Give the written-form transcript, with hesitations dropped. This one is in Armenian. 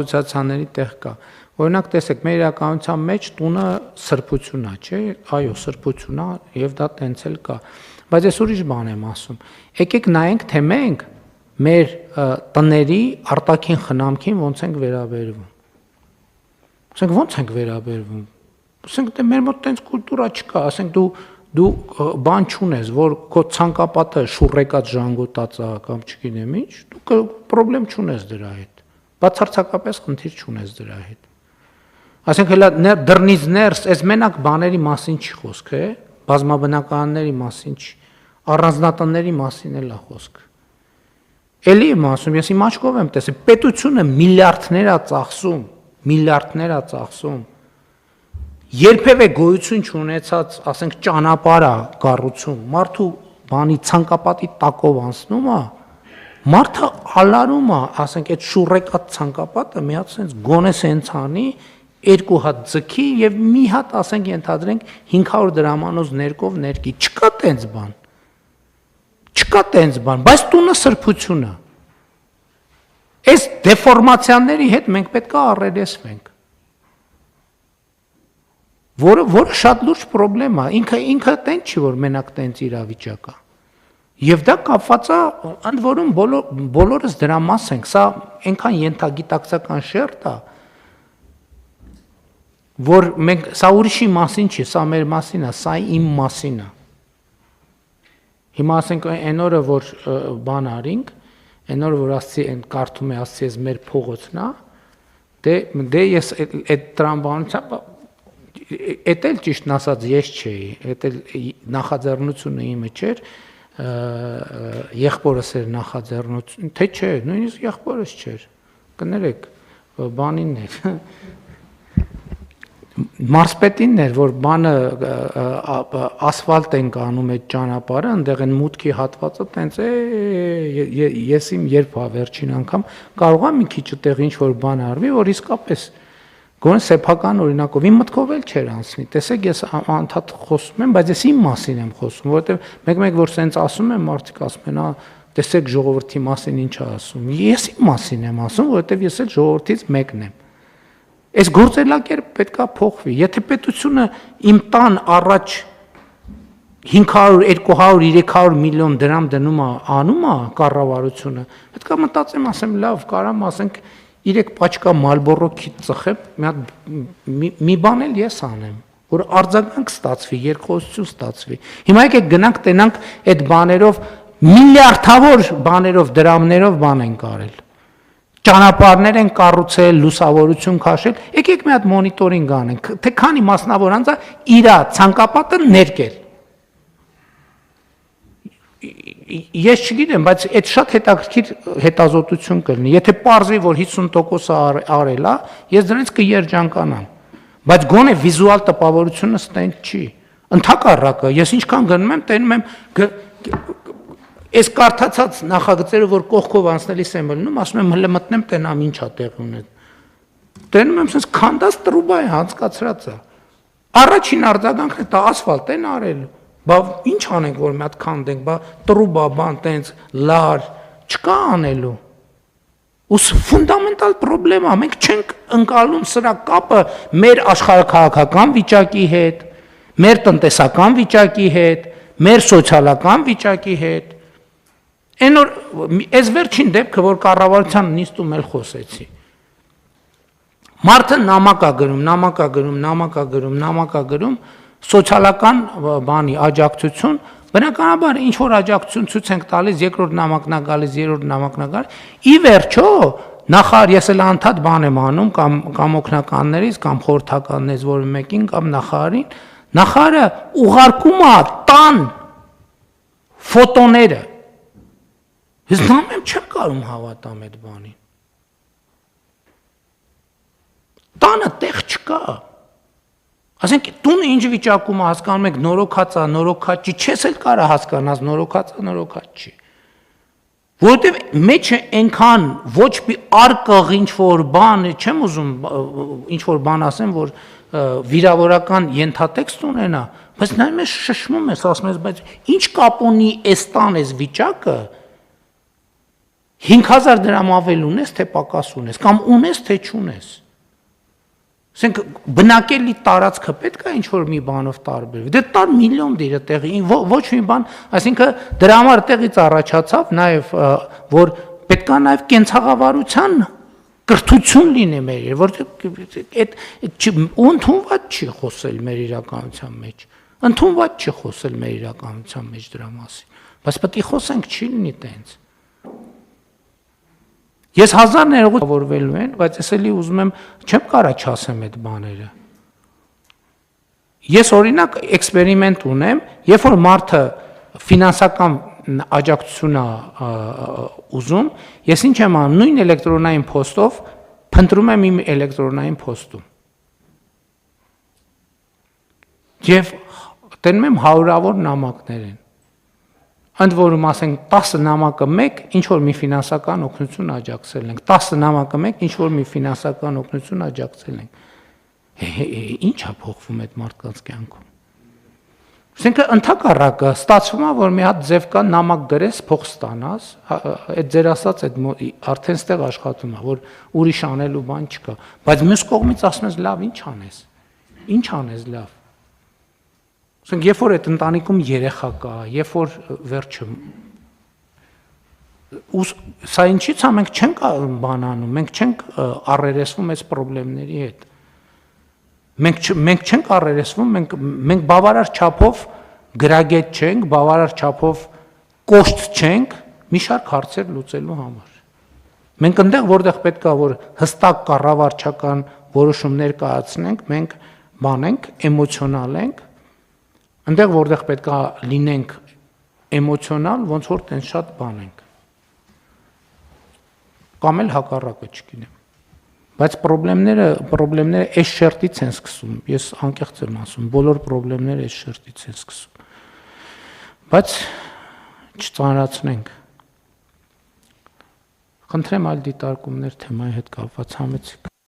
ասոցիացիաների տեղ կա։ Օրինակ տեսեք, մեր իրականության մեջ տունը սրբություն է, չէ՞, այո, սրբություն է եւ դա տենց էլ կա։ Բայց ես ուրիշ բան եմ ասում։ Եկեք նայենք, թե մենք մեր տների արտաքին խնամքին ոնց ենք վերաբերվում։ Ասենք ոնց ենք վերաբերվում։ Ասենք դե մեր մոտ տենց կուլտուրա չկա, ասենք դու բան չունես, որ քո ցանկապատը շուռեկած ժանգոտած է կամ չգիտեմ ինչ, դու պրոբլեմ չունես դրա հետ։ Բացարձակապես խնդիր չունես դրա հետ։ Ասենք հələ դռնից ներս այս մենակ բաների մասին չի խոսք, բազմաբնականների մասին չի, առանձնատների մասին էլ է խոսք։ Էլի եմ ասում, ես իմ աչքով եմ տեսել, պետությունը միլիարդներ է ծախսում, երբևէ գոյություն չունեցած, ասենք ճանապարհ է կառուցում, մարդու բանի ցանկապատի տակով անցնում է, մարդը ալարում է, ասենք այդ շուռեկած ցանկապատը մի հատ sense գոնե sense անի, երկու հատ ձգի եւ մի հատ ասենք ենթադրենք 500 դրամանոց ներկով ներկի, չկա տենց բան, բայց տունը սրբություն է։ Այս դեֆորմացիաների հետ մենք պետք է առերեսվենք։ Որը շատ լուրջ պրոբլեմ է, ինքը տենց չի, որ մենակ տենց իրավիճակ է։ Եվ դա կապված է, ընդ որում բոլորս դրա մաս ենք, սա այնքան ենթագիտակցական շերտ է, որ մենք սա ուրիշի մասին չի, սա մեր մասին է, սա իմ մասին է։ Հիմա ասենք այն օրը, որ բան արինք, այն օրը, որ ասցի այն կարդում է ասցի ես մեր փողոցն է, դե ես այդ տրամաբանությամբ էդ էլ ճիշտն ասած ես չէի, էդ էլ նախաձեռնությունը իմը չէր, եղբորս էր նախաձեռնություն, թե չէ, նույնիսկ եղբորս չէր, կներեք, բանին էր, մարսպետինն էր, որ բանը ասֆալտ ենք անում այդ ճանապարհը, այնտեղ են մուտքի հատվածը տենց ես իմ երբ վերջին անգամ կարող եմ մի քիչ այդտեղ ինչ որ բան արվի, որ իսկապես գոնե սեփական օրինակով իմ մտքով էլ չէր անցնի։ Տեսեք, ես անդադ խոսում եմ, բայց ես իմ մասին եմ խոսում, որովհետև մեկ որ սենց ասում եմ, մարդիկ ասում են, տեսեք ժողովրդի մասին ինչ է ասում։ Ես իմ մասին եմ ասում, որովհետև ես էլ ժողովրդից մեկն եմ։ Այս գործելակերպ պետքա փոխվի։ Եթե պետությունը իմ տան առաջ 500, 200, 300 միլիոն դրամ դնում է, անում է կառավարությունը, պետքա մտածեմ, ասեմ, լավ, կարամ ասենք 3 պաչկա Marlboro քիթ ծխեմ, մի բան էլ ես անեմ, որ արձագանք ստացվի, երկխոսություն ստացվի։ Հիմա եկեք գնանք տենանք այդ բաներով միլիարդավոր բաներով, դրամներով բան են կարել։ Ճանապարհներ են կառուցել, լուսավորություն քաշել, եկեք մի հատ մոնիտորինգ անենք, թե քանի մասնավոր անձը իր ցանկապատը ներկել։ Ես չգիտեմ, բայց այդ շատ հետաքրքիր հետազոտություն կլինի։ Եթե պարզվի, որ 50%-ը արել է, ես դրանից կերջանկանամ։ Բայց գոնե վիզուալ տպավորությունը ստենց չի։ Ընդհակառակը, ես ինչքան գնում եմ, տենում եմ այս կարդացած նախագծերը, որ կողքով անցնելիս եմ լնում, ասում եմ հələ մտնեմ տենամ ինչ է տեղի ունեն։ Տենում եմ sense քանդած տրուբա է հանցկացրած է։ Առաջին արձագանքն է դա ասֆալտ են արել։ Բա ինչ անենք, որ մի հատ քանդենք, բա տրուբա բան տենց լար չկա անելու։ Ու ֆունդամենտալ պրոբլեմ է, մենք չենք ընկալում սրա կապը մեր աշխարհաքաղաքական վիճակի հետ, մեր տնտեսական վիճակի հետ, մեր սոցիալական վիճակի հետ։ Այն որ այս վերջին դեպքը, որ կառավարության նիստում էլ խոսեցի։ Մարդը նամակ է գրում, սոցիալական բանի աջակցություն, բնականաբար ինչ որ աջակցություն ցույց ենք տալիս, երկրորդ նամակն է գալիս, երրորդ նամակն է գալիս։ Ի վերջո, նախարար ես էլ անդադ բան եմ անում կամ օգնականներից, կամ խորհրդականներից որը մեկին կամ նախարարին, նախարարը ուղարկում է տան ֆոտոները։ Ես նամեմ չեմ կարող հավատամ այդ բանին։ Տանը տեղ չկա։ Ասենք տունը ինչ վիճակում է, հասկանում եք, նորոգած է, նորոգած չի, չես էլ կարա հասկանաս, նորոգած է, նորոգած չի։ Որովհետև մեջը այնքան ոչ մի արկղ ինչ որ բան, չեմ ուզում ինչ որ բան ասեմ, որ վիրավորական ենթատեքստ ունենա, բայց նայում ես շշմում ես, ասում ես, բայց ինչ կապ ունի այս տան այս վիճակը 5000 դրամ ավել ունես, թե պակաս ունես, կամ ունես, թե չունես։ Ասենք բնակելի տարածքը պետք է ինչ-որ մի բանով տարբերվի։ Դե տար միլիոն դիրը տեղի, ոչ մի բան, այսինքն դրա համար տեղից առաջացավ նաև, որ պետք է նաև կենցաղավարության կրթություն լինի մեր, որտեղ այդ ընդունված չի խոսել մեր իրականության մեջ։ Ընդունված չի խոսել մեր իրականության մեջ դրա մասին։ Բայց պետք է խոսենք, չի լինի տենց։ Ես 1000 ներողավորվելու են, բայց ես էլի ուզում եմ, չեմ կարա չասեմ այդ բաները։ Ես օրինակ էքսպերիմենտ ունեմ, երբ որ մարդը ֆինանսական աջակցություն է ուզում, ես ինչ եմ անում, նույն էլեկտրոնային փոստով փնտրում եմ իմ էլեկտրոնային փոստում։ Եվ տենում եմ հարյուրավոր նամակներ են։ Ընդ որում ասենք 10 նամակը մեկ ինչ որ մի ֆինանսական օգնություն աջակցել ենք, 10 նամակը մեկ ինչ որ մի ֆինանսական օգնություն աջակցել ենք։ Ինչ է փոխվում այդ մարդկանց կյանքում։ Ասենք ընդհակառակը ստացվում է, որ մի հատ ձև կա նամակ գրես, փող ստանաս, այդ ձեր ասած այդ արդեն ստեղ աշխատում է, որ ուրիշ անելու բան չկա, բայց մյուս կողմից ասում ես լավ, ինչ անես։ Ինչ անես լավ։ Ասենք երբ որ այդ ընտանիքում երեխա կա, երբ որ վերջը սա ինչի՞ց է, մենք չենք բան անում, մենք չենք առերեսվում այս խնդիրների հետ։ Մենք չենք առերեսվում, մենք բավարար չափով գրագետ չենք, բավարար չափով կոշտ չենք մի շարք հարցեր լուծելու համար։ Մենք այնտեղ, որտեղ պետք է որ հստակ կառավարչական որոշումներ կայացնենք, մենք բանենք, էմոցիոնալ ենք, այնտեղ, որտեղ պետք է լինենք էմոցիոնալ, ոնց որ տենց շատ բան ենք։ Կամ էլ հակառակը չգիտեմ։ Բայց խնդիրները այս շերտից են սկսում, ես անկեղծ եմ ասում, բոլոր խնդիրները այս շերտից են սկսում։ Բայց չծանրացնենք։ Խնդրեմ այլ դիտարկումներ թեմայի հետ կապված համեցեք։